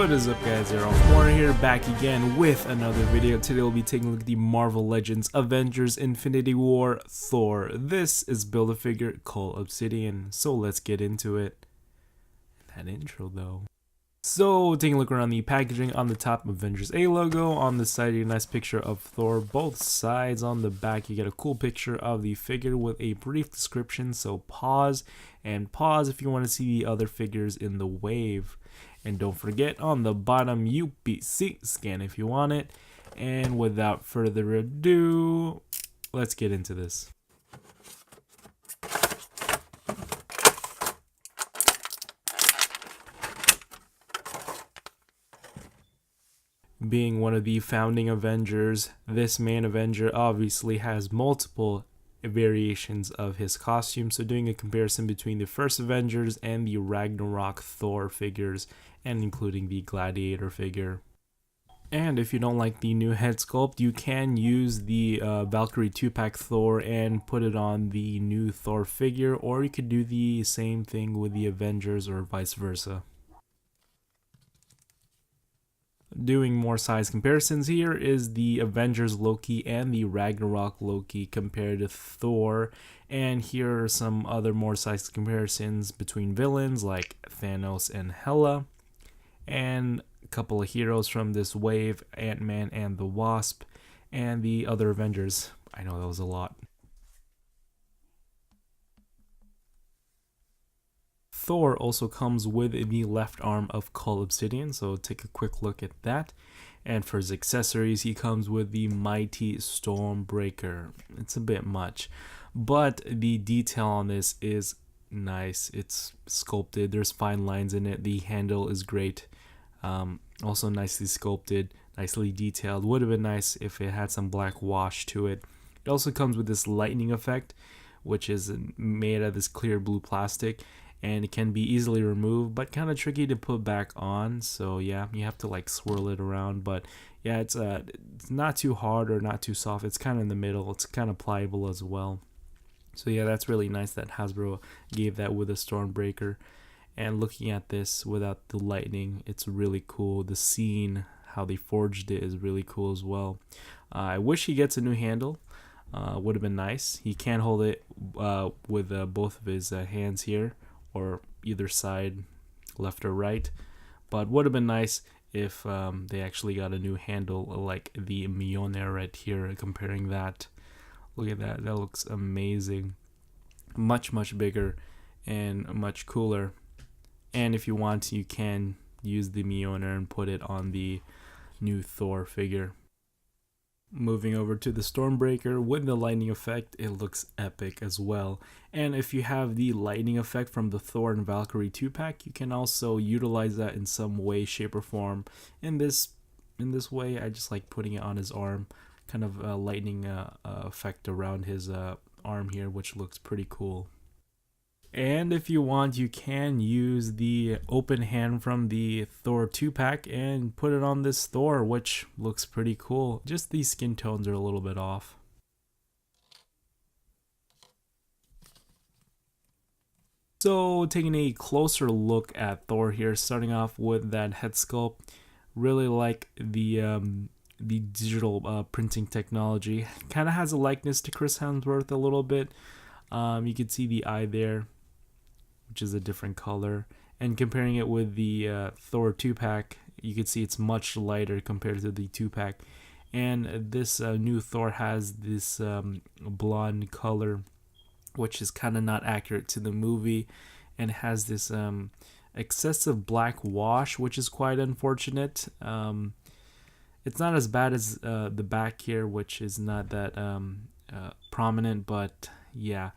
What is up, guys? Arolf here, back again with another video. Today we'll be taking a look at the Marvel Legends Avengers Infinity War Thor. This is Build-A-Figure Cole Obsidian, so let's get into it. That intro though. So taking a look around the packaging, on the top Avengers A logo, on the side you get a nice picture of Thor, both sides. On the back you get a cool picture of the figure with a brief description, so pause if you want to see the other figures in the wave. And don't forget, on the bottom, UPC scan if you want it. And without further ado, let's get into this. Being one of the founding Avengers, this main Avenger obviously has multiple variations of his costume, so doing a comparison between the first Avengers and the Ragnarok Thor figures, and including the Gladiator figure. And if you don't like the new head sculpt, you can use the Valkyrie 2-pack Thor and put it on the new Thor figure, or you could do the same thing with the Avengers or vice versa. Doing more size comparisons, here is the Avengers Loki and the Ragnarok Loki compared to Thor, and here are some other more size comparisons between villains like Thanos and Hela, and a couple of heroes from this wave, Ant-Man and the Wasp, and the other Avengers. I know that was a lot. Thor also comes with the left arm of Cole Obsidian, so take a quick look at that. And for his accessories, he comes with the mighty Stormbreaker. It's a bit much, but the detail on this is nice. It's sculpted, there's fine lines in it, the handle is great. Also nicely sculpted, nicely detailed. Would have been nice if it had some black wash to it. It also comes with this Lightning Effect, which is made out of this clear blue plastic, and it can be easily removed, but kind of tricky to put back on. So yeah, you have to like swirl it around, but yeah, it's not too hard or not too soft. It's kind of in the middle. It's kind of pliable as well. So yeah, that's really nice that Hasbro gave that with a Stormbreaker. And looking at this without the lightning, it's really cool. The scene, how they forged it, is really cool as well. I wish he gets a new handle. Would have been nice. He can hold it with both of his hands here, or either side, left or right, but would have been nice if they actually got a new handle like the Mjolnir right here. Comparing that, look at that, that looks amazing. Much bigger and much cooler. And if you want, you can use the Mjolnir and put it on the new Thor figure. Moving over to the Stormbreaker with the Lightning Effect, it looks epic as well. And if you have the Lightning Effect from the Thor and Valkyrie 2-pack, you can also utilize that in some way, shape, or form. In this way, I just like putting it on his arm, kind of a lightning effect around his arm here, which looks pretty cool. And if you want, you can use the open hand from the Thor 2-pack and put it on this Thor, which looks pretty cool. Just these skin tones are a little bit off. So taking a closer look at Thor here, starting off with that head sculpt. Really like the digital printing technology. Kind of has a likeness to Chris Hemsworth a little bit. You can see the eye there, which is a different color, and comparing it with the Thor 2-pack, you can see it's much lighter compared to the 2-pack. And this new Thor has this blonde color, which is kind of not accurate to the movie, and has this excessive black wash, which is quite unfortunate. It's not as bad as the back here, which is not that prominent, but yeah,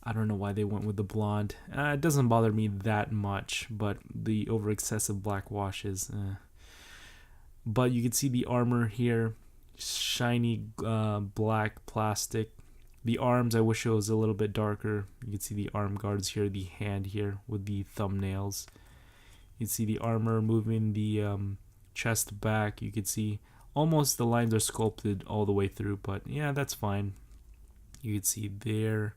I don't know why they went with the blonde. It doesn't bother me that much, but the over excessive black washes. But you can see the armor here, shiny black plastic. The arms, I wish it was a little bit darker. You can see the arm guards here, the hand here with the thumbnails. You can see the armor moving the chest back. You can see almost the lines are sculpted all the way through, but yeah, that's fine. You can see there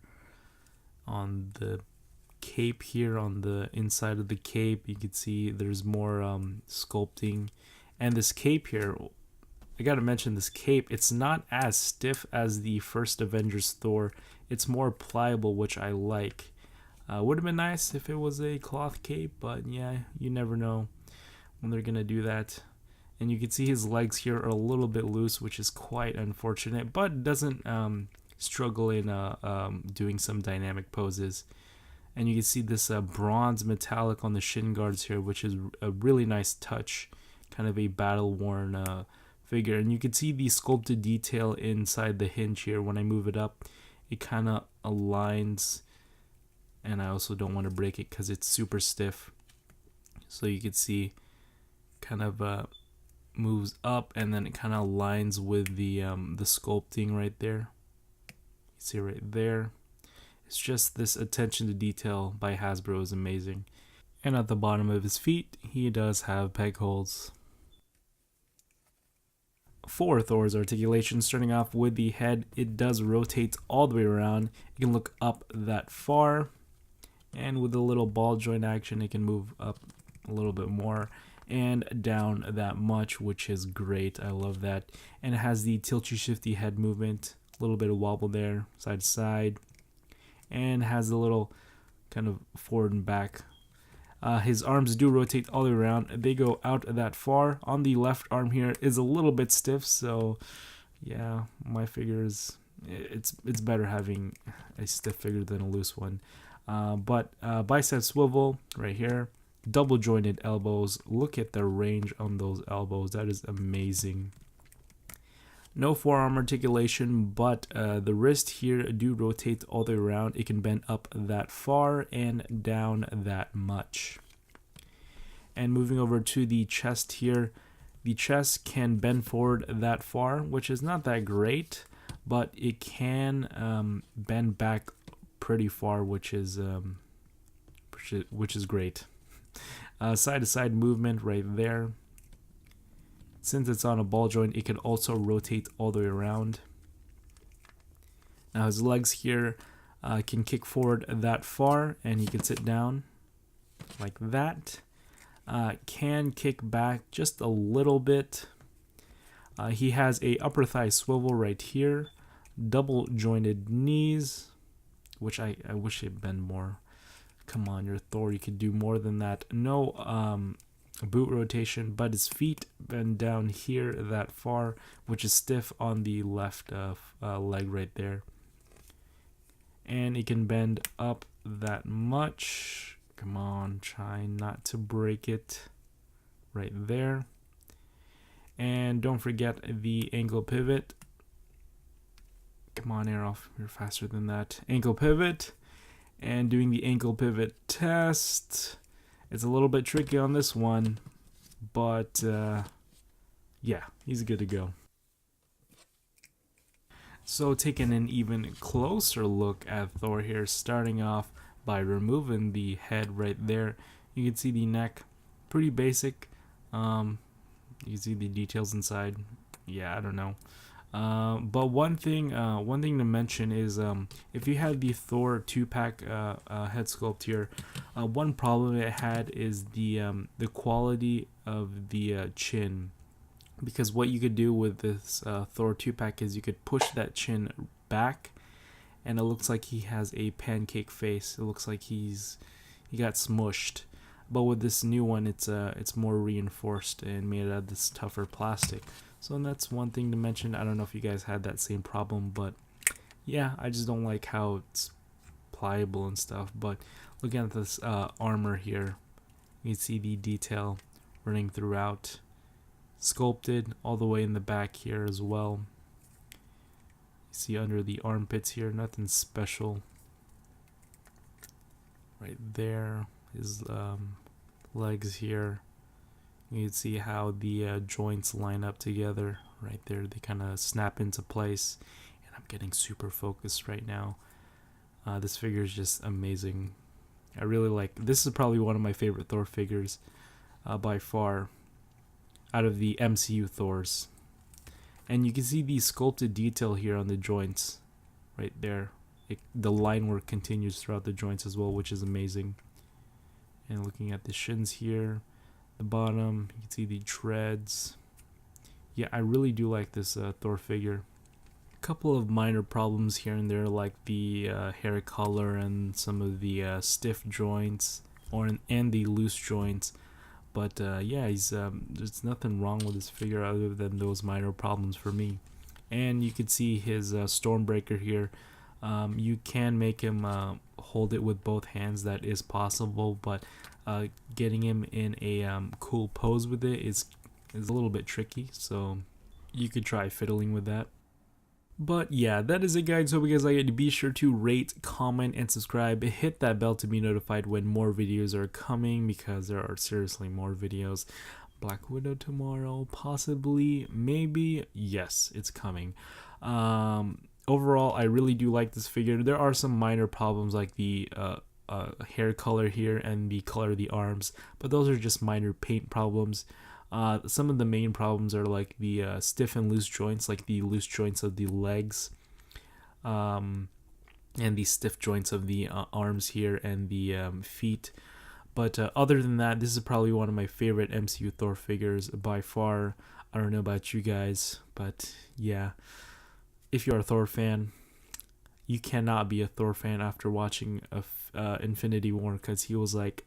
on the cape here on the inside of the cape. You can see there's more sculpting. And this cape here, I gotta mention this cape, it's not as stiff as the first Avengers Thor. It's more pliable, which I like. Would have been nice if it was a cloth cape, but yeah, you never know when they're gonna do that. And you can see his legs here are a little bit loose, which is quite unfortunate, but doesn't struggle in doing some dynamic poses. And you can see this bronze metallic on the shin guards here, which is a really nice touch, kind of a battle-worn figure. And you can see the sculpted detail inside the hinge here. When I move it up, it kind of aligns, and I also don't want to break it because it's super stiff. So you can see kind of moves up, and then it kind of aligns with the sculpting right there. You see right there. It's just this attention to detail by Hasbro is amazing. And at the bottom of his feet, he does have peg holes. For Thor's articulation, starting off with the head, it does rotate all the way around. You can look up that far, and with a little ball joint action, it can move up a little bit more and down that much, which is great. I love that. And it has the tilty shifty head movement, a little bit of wobble there, side to side, and has a little kind of forward and back. His arms do rotate all the way around. They go out that far. On the left arm here is a little bit stiff, so yeah, my figure is, it's better having a stiff figure than a loose one. But bicep swivel right here, double jointed elbows. Look at the range on those elbows. That is amazing. No forearm articulation, but the wrist here do rotate all the way around. It can bend up that far and down that much. And moving over to the chest here, the chest can bend forward that far, which is not that great, but it can bend back pretty far, which is great. Side to side movement right there. Since it's on a ball joint, it can also rotate all the way around. Now his legs here can kick forward that far, and he can sit down like that. Can kick back just a little bit. He has a upper thigh swivel right here. Double jointed knees, which I wish it'd bend more. Come on, you're Thor, you could do more than that. No boot rotation, but his feet bend down here that far, which is stiff on the left leg right there. And it can bend up that much. Come on, try not to break it right there. And don't forget the ankle pivot. Come on, Arolf, you're faster than that. Ankle pivot. And doing the ankle pivot test. It's a little bit tricky on this one, but yeah, he's good to go. So taking an even closer look at Thor here, starting off by removing the head right there. You can see the neck, pretty basic. You can see the details inside. Yeah, I don't know. But one thing to mention is if you had the Thor 2-pack head sculpt here, one problem it had is the quality of the chin, because what you could do with this Thor 2-pack is you could push that chin back, and it looks like he has a pancake face. It looks like he got smushed. But with this new one, it's more reinforced and made out of this tougher plastic. So that's one thing to mention. I don't know if you guys had that same problem, but yeah, I just don't like how it's pliable and stuff. But looking at this armor here, you can see the detail running throughout, sculpted all the way in the back here as well. You see under the armpits here, nothing special. Right there, his legs here. You can see how the joints line up together right there. They kind of snap into place, and I'm getting super focused right now. This figure is just amazing. I really like, this is probably one of my favorite Thor figures by far out of the MCU Thors. And you can see the sculpted detail here on the joints right there. the line work continues throughout the joints as well, which is amazing. And looking at the shins here, the bottom, you can see the treads. Yeah, I really do like this Thor figure. A couple of minor problems here and there, like the hair color and some of the stiff joints and the loose joints. But yeah, there's nothing wrong with this figure other than those minor problems for me. And you can see his Stormbreaker here. You can make him hold it with both hands. That is possible, but getting him in a cool pose with it is a little bit tricky. So you could try fiddling with that. But yeah, that is it, guys. Hope you guys like it. Be sure to rate, comment, and subscribe. Hit that bell to be notified when more videos are coming, because there are seriously more videos. Black Widow tomorrow, possibly, maybe. Yes, it's coming. Overall, I really do like this figure. There are some minor problems, like the hair color here and the color of the arms, but those are just minor paint problems. Some of the main problems are like the stiff and loose joints, like the loose joints of the legs, and the stiff joints of the arms here and the feet. But other than that, this is probably one of my favorite MCU Thor figures by far. I don't know about you guys, but yeah, if you're a Thor fan, you cannot be a Thor fan after watching Infinity War, because he was like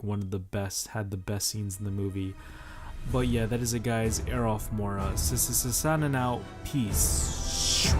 one of the best, had the best scenes in the movie. But yeah, that is it, guys. Arolf Mora, signing out. Peace.